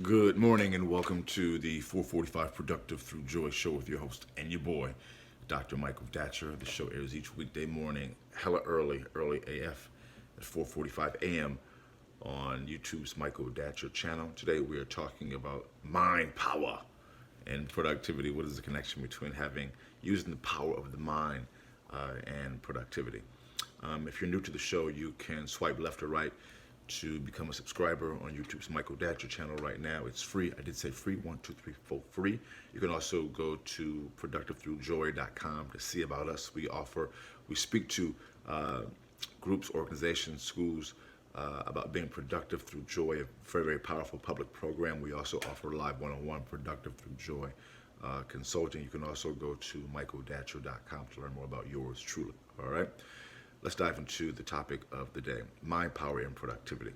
Good morning and welcome to the 445 Productive Through Joy show with your host and your boy, Dr. Michael Datcher. The show airs each weekday morning, hella early AF at 4:45 a.m. on YouTube's Michael Datcher channel. Today we are talking about mind power and productivity. What is the connection between using the power of the mind and productivity? If you're new to the show, you can swipe left or right to become a subscriber on YouTube's Michael Datcher channel right now. It's free. I did say free. 1, 2, 3, 4, free. You can also go to productivethroughjoy.com to see about us. We speak to groups, organizations, schools about being productive through joy, a very powerful public program. We also offer live one-on-one productive through joy consulting. You can also go to michaeldatcher.com to learn more about yours truly. All right. Let's dive into the topic of the day, mind power and productivity.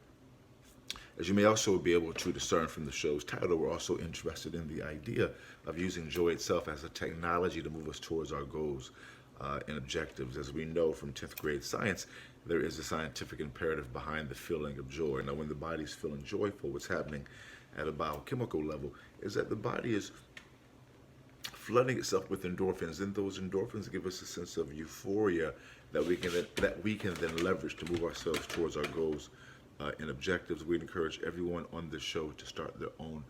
As you may also be able to discern from the show's title, we're also interested in the idea of using joy itself as a technology to move us towards our goals and objectives. As we know from 10th grade science, there is a scientific imperative behind the feeling of joy. Now, when the body's feeling joyful, what's happening at a biochemical level is that the body is flooding itself with endorphins, and those endorphins give us a sense of euphoria that we can then leverage to move ourselves towards our goals and objectives. We encourage everyone on the show to start their own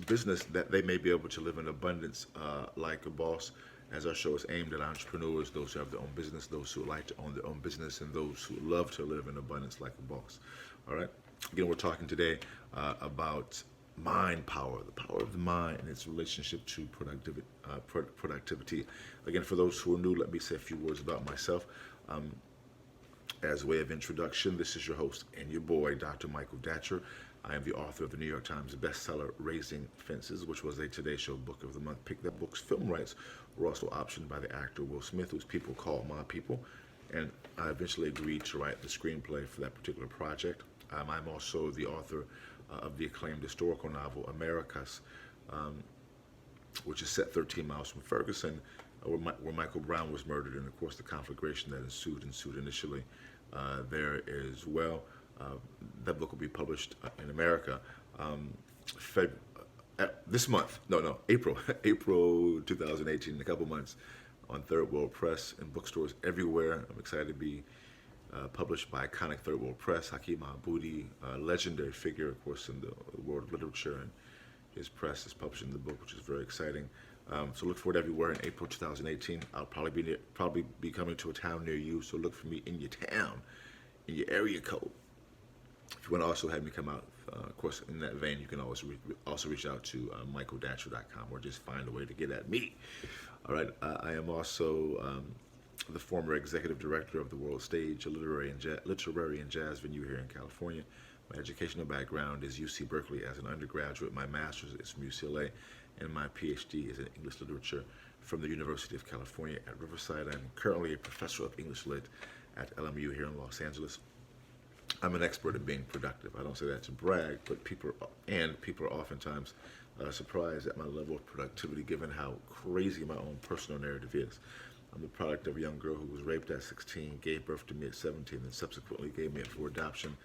business that they may be able to live in abundance like a boss, as our show is aimed at entrepreneurs, those who have their own business, those who like to own their own business, and those who love to live in abundance like a boss. All right. Again, we're talking today about mind power, the power of the mind and its relationship to productivity. Again, for those who are new, let me say a few words about myself. As a way of introduction, this is your host and your boy, Dr. Michael Datcher. I am the author of the New York Times bestseller, Raising Fences, which was a Today Show Book of the Month pick. That book's film rights were also optioned by the actor Will Smith, whose people call my people. And I eventually agreed to write the screenplay for that particular project. I'm also the author of the acclaimed historical novel Americas, which is set 13 miles from Ferguson, where Michael Brown was murdered, and of course the conflagration that ensued initially there as well. That book will be published in America this month. No, April, April 2018, in a couple months, on Third World Press and bookstores everywhere. I'm excited to be published by iconic Third World Press. Hakeem Mahmoudi, a legendary figure, of course, in the world of literature, and his press is publishing the book, which is very exciting. So look for it everywhere in April 2018. I'll probably be coming to a town near you, so look for me in your town, in your area code. If you want to also have me come out, of course, in that vein, you can always also reach out to michaeldatcher.com or just find a way to get at me. All right. I am also the former executive director of the World Stage, a literary and jazz venue here in California. My educational background is UC Berkeley as an undergraduate. My master's is from UCLA, and my PhD is in English literature from the University of California at Riverside. I'm currently a professor of English Lit at LMU here in Los Angeles. I'm an expert at being productive. I don't say that to brag, but people are oftentimes surprised at my level of productivity given how crazy my own personal narrative is. I'm the product of a young girl who was raped at 16, gave birth to me at 17, and subsequently gave me up for adoption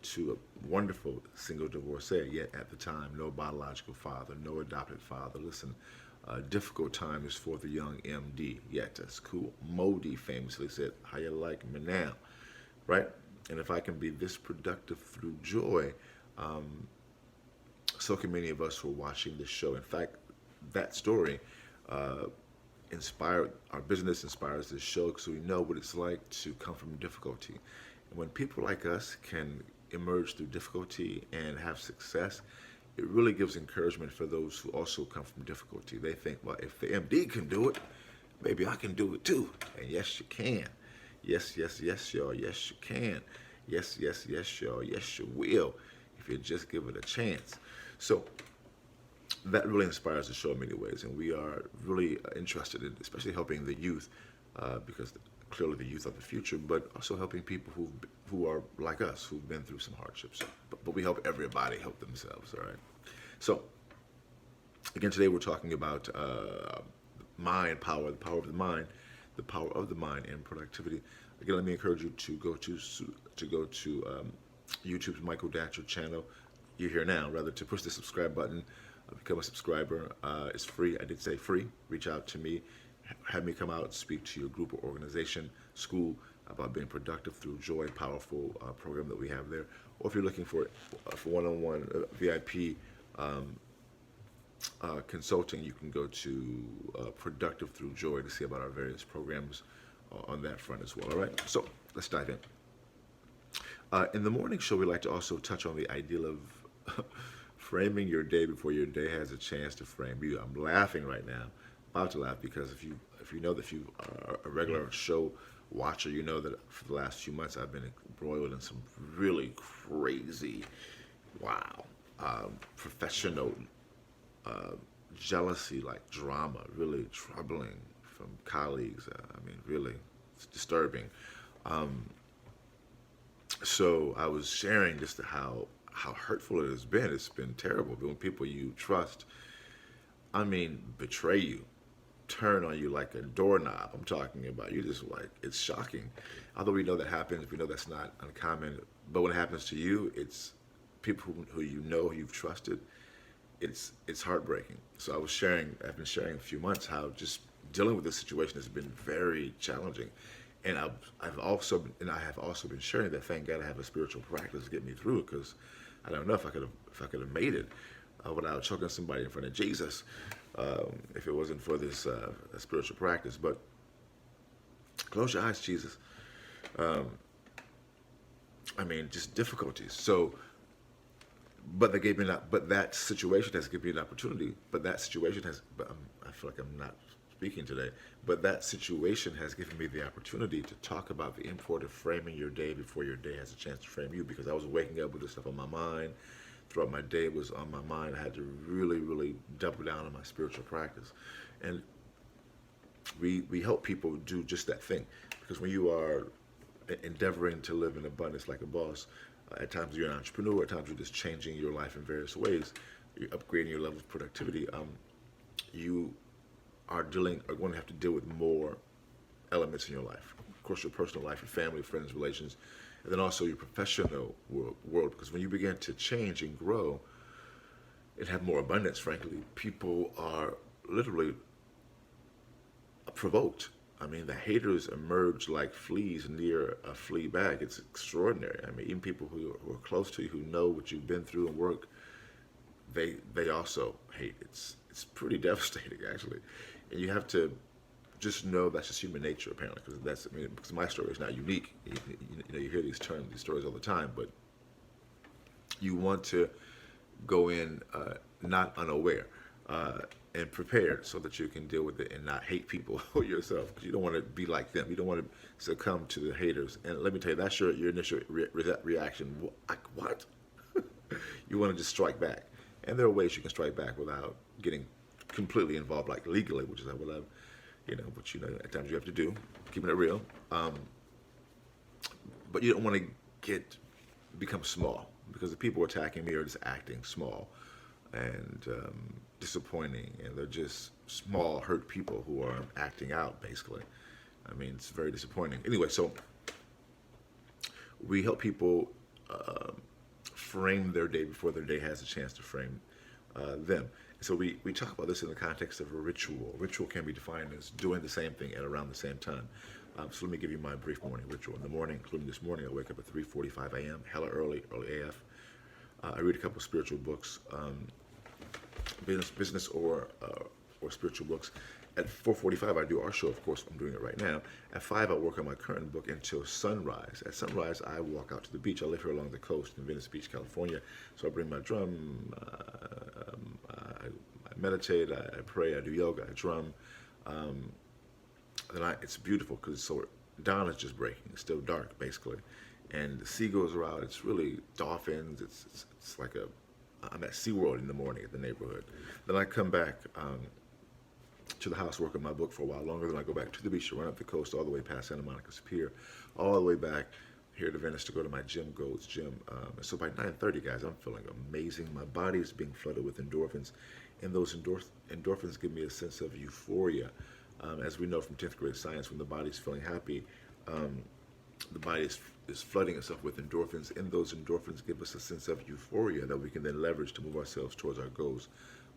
to a wonderful single divorcee, yet at the time, no biological father, no adopted father. Listen, difficult time is for the young MD, yet that's cool. Modi famously said, "How you like me now?" Right? And if I can be this productive through joy, so can many of us who are watching this show. In fact, that story our business inspires this show because we know what it's like to come from difficulty. And when people like us can emerge through difficulty and have success, it really gives encouragement for those who also come from difficulty. They think, well, if the MD can do it, maybe I can do it too. And yes, you can. Yes, y'all. Yes, you can. Yes, y'all. Yes, you will, if you just give it a chance. So that really inspires the show in many ways, and we are really interested in especially helping the youth because clearly the youth are the future, but also helping people who are like us, who've been through some hardships. But we help everybody help themselves, all right? So again, today we're talking about mind power, the power of the mind and productivity. Again, let me encourage you to go to YouTube's Michael Datcher channel, you're here now, rather, to push the subscribe button, become a subscriber. It's free. I did say free. Reach out to me. Have me come out, speak to your group or organization, school, about being productive through joy, powerful program that we have there. Or if you're looking for one-on-one VIP consulting, you can go to Productive Through Joy to see about our various programs on that front as well. All right, so let's dive in. In the morning show, we like to also touch on the ideal of framing your day before your day has a chance to frame you. I'm laughing right now, about to laugh, because if you know that, if you are a regular show watcher, you know that for the last few months I've been embroiled in some really crazy, professional jealousy, like drama, really troubling from colleagues. Really, it's disturbing. So I was sharing just how hurtful it has been. It's been terrible. When people you trust, betray you, turn on you like a doorknob. I'm talking about, you just like, it's shocking. Although we know that happens, we know that's not uncommon. But when it happens to you, it's people who you know, who you've trusted. It's heartbreaking. So I've been sharing a few months how just dealing with this situation has been very challenging. And I have also been sharing that, thank God I have a spiritual practice to get me through it, because I don't know if I could have made it without choking somebody in front of Jesus, if it wasn't for this spiritual practice. But close your eyes, Jesus. Just difficulties. So, but they gave me that. But that situation has given me an opportunity. But that situation has. I feel like I'm not speaking today. But that situation has given me the opportunity to talk about the import of framing your day before your day has a chance to frame you. Because I was waking up with this stuff on my mind. Throughout my day, it was on my mind. I had to really, really double down on my spiritual practice. And we help people do just that thing. Because when you are endeavoring to live in abundance like a boss, at times you're an entrepreneur, at times you're just changing your life in various ways, you're upgrading your level of productivity, you are going to have to deal with more elements in your life. Of course, your personal life, your family, friends, relations, and then also your professional world. Because when you begin to change and grow and have more abundance, frankly, people are literally provoked. The haters emerge like fleas near a flea bag. It's extraordinary. Even people who are close to you, who know what you've been through and work, they also hate. It's pretty devastating, actually. And you have to just know that's just human nature, apparently, because my story is not unique. You hear these stories all the time, but you want to go in not unaware and prepared, so that you can deal with it and not hate people yourself, because you don't want to be like them. You don't want to succumb to the haters. And let me tell you, that's your initial reaction. What? You want to just strike back. And there are ways you can strike back without getting completely involved, like legally, which is what I've, which at times you have to do, keeping it real. But you don't want to become small, because the people attacking me are just acting small and disappointing, and they're just small, hurt people who are acting out, basically. It's very disappointing. Anyway, so we help people frame their day before their day has a chance to frame them. So we talk about this in the context of a ritual. Ritual can be defined as doing the same thing at around the same time. So let me give you my brief morning ritual. In the morning, including this morning, I wake up at 3:45 a.m., hella early AF. I read a couple spiritual books, business or spiritual books. At 4:45, I do our show. Of course, I'm doing it right now. At 5, I work on my current book until sunrise. At sunrise, I walk out to the beach. I live here along the coast in Venice Beach, California. So I bring my drum. I meditate. I pray. I do yoga. I drum. It's beautiful, because dawn is just breaking. It's still dark, basically, and the seagulls are out. It's really dolphins. It's like I'm at SeaWorld in the morning at the neighborhood. Then I come back to the house, work on my book for a while longer. Then I go back to the beach to run up the coast all the way past Santa Monica's Pier, all the way back here to Venice to go to my gym, Gold's Gym. So by 9:30, guys, I'm feeling amazing. My body is being flooded with endorphins, and those endorphins give me a sense of euphoria. As we know from 10th grade science, when the body's feeling happy, the body is is flooding itself with endorphins, and those endorphins give us a sense of euphoria that we can then leverage to move ourselves towards our goals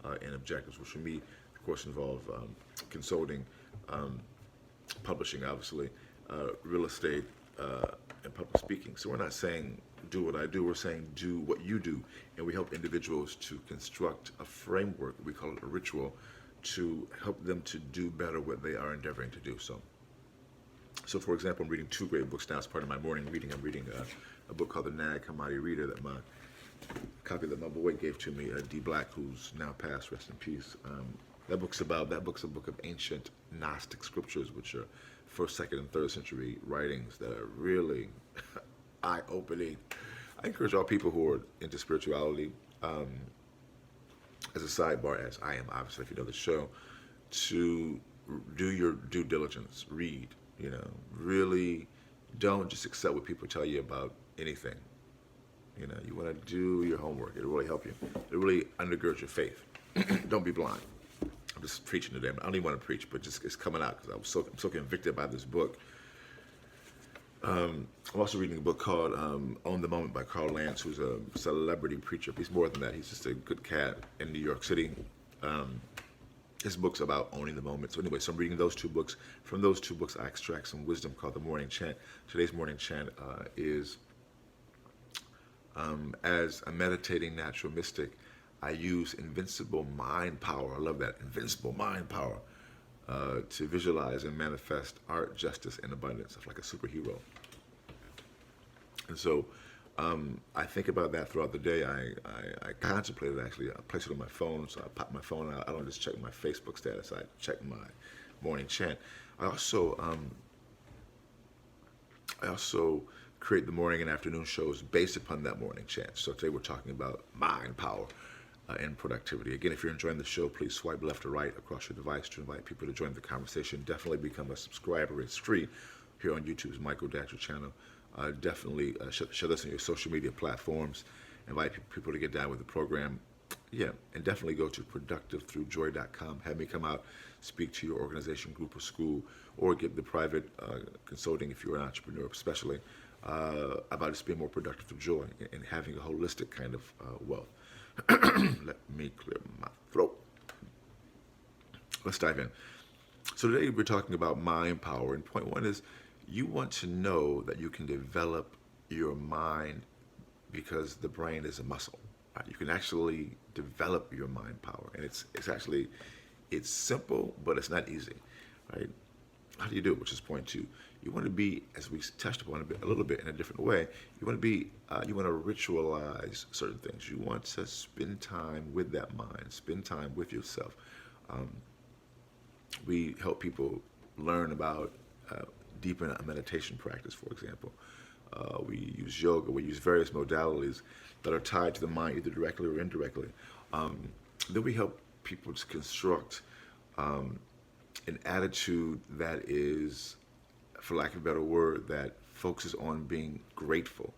and objectives, which for me, of course, involve consulting, publishing, obviously, real estate, and public speaking. So we're not saying do what I do, we're saying do what you do. And we help individuals to construct a framework, we call it a ritual, to help them to do better what they are endeavoring to do. So for example, I'm reading two great books now as part of my morning reading. I'm reading a book called The Nag Hammadi Reader that my copy that my boy gave to me, D. Black, who's now passed, rest in peace. That book's a book of ancient Gnostic scriptures, which are first, second, and third century writings that are really eye-opening. I encourage all people who are into spirituality, as a sidebar, as I am, obviously, if you know the show, to do your due diligence, read, really don't just accept what people tell you about anything. You want to do your homework. It'll really help you. It'll really undergird your faith. Don't be blind. I'm just preaching today. I don't even want to preach, but just it's coming out because I'm so convicted by this book. I'm also reading a book called Own the Moment by Carl Lance, who's a celebrity preacher. He's more than that. He's just a good cat in New York City. His book's about owning the moment. So anyway, so I'm reading those two books. From those two books, I extract some wisdom called the morning chant. Today's morning chant is, as a meditating natural mystic, I use invincible mind power. I love that, invincible mind power, to visualize and manifest art, justice, and abundance. It's like a superhero. And so I think about that throughout the day. I contemplate it, actually. I place it on my phone, so I pop my phone out. I don't just check my Facebook status. I check my morning chant. I also create the morning and afternoon shows based upon that morning chant. So today we're talking about mind power and productivity. Again, if you're enjoying the show, please swipe left or right across your device to invite people to join the conversation. Definitely become a subscriber. It's free here on YouTube's Michael Datcher channel. Definitely share this on your social media platforms. Invite people to get down with the program. Yeah, and definitely go to productivethroughjoy.com. Have me come out, speak to your organization, group, or school, or get the private consulting if you're an entrepreneur, especially about just being more productive through joy and having a holistic kind of wealth. Let me clear my throat. Let's dive in. So today we're talking about mind power, and point one is you want to know that you can develop your mind because the brain is a muscle. Right? You can actually develop your mind power, and it's simple, but it's not easy. Right? How do you do it? Which is point two. You want to be, as we touched upon a little bit in a different way, you want to ritualize certain things. You want to spend time with that mind, spend time with yourself. We help people learn about deepen a meditation practice, for example. We use yoga, we use various modalities that are tied to the mind either directly or indirectly. Then we help people to construct an attitude that is, for lack of a better word, that focuses on being grateful.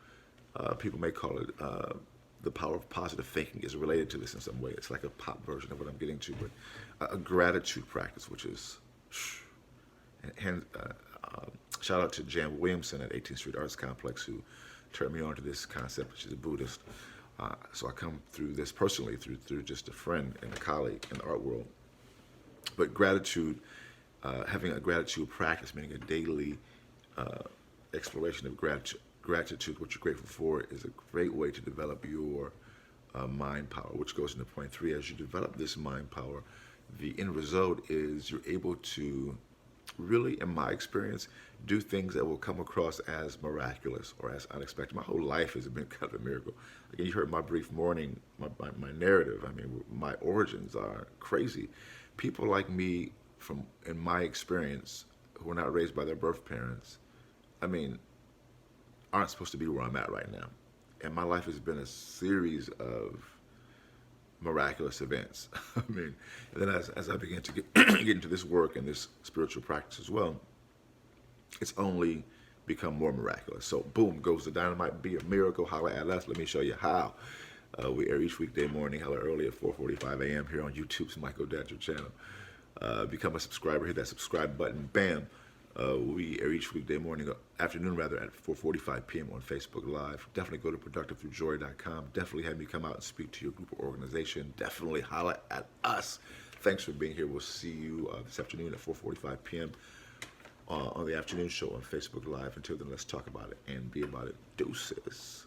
People may call it the power of positive thinking is related to this in some way. It's like a pop version of what I'm getting to, but a gratitude practice, which is, shout out to Jan Williamson at 18th Street Arts Complex who turned me on to this concept. She's a Buddhist. So I come through this personally through just a friend and a colleague in the art world. But gratitude, having a gratitude practice, meaning a daily exploration of gratitude, what you're grateful for, is a great way to develop your mind power, which goes into point three. As you develop this mind power, the end result is you're able to really, in my experience, do things that will come across as miraculous or as unexpected. My whole life has been kind of a miracle. Again, you heard my brief morning, my narrative. I mean, my origins are crazy. People like me, in my experience, who were not raised by their birth parents, I mean, aren't supposed to be where I'm at right now. And my life has been a series of miraculous events. I mean, and then as I began to get into this work and this spiritual practice as well, it's only become more miraculous. So boom goes the dynamite. Be a miracle. Holla at us. Let me show you how. We air each weekday morning, hella early at 4:45 a.m. here on YouTube's Michael Datcher channel. Become a subscriber. Hit that subscribe button. Bam. We air each weekday afternoon rather, at 4:45 p.m. on Facebook Live. Definitely go to productivethroughjoy.com. Definitely have me come out and speak to your group or organization. Definitely holler at us. Thanks for being here. We'll see you this afternoon at 4:45 p.m. On the afternoon show on Facebook Live. Until then, let's talk about it and be about it. Deuces.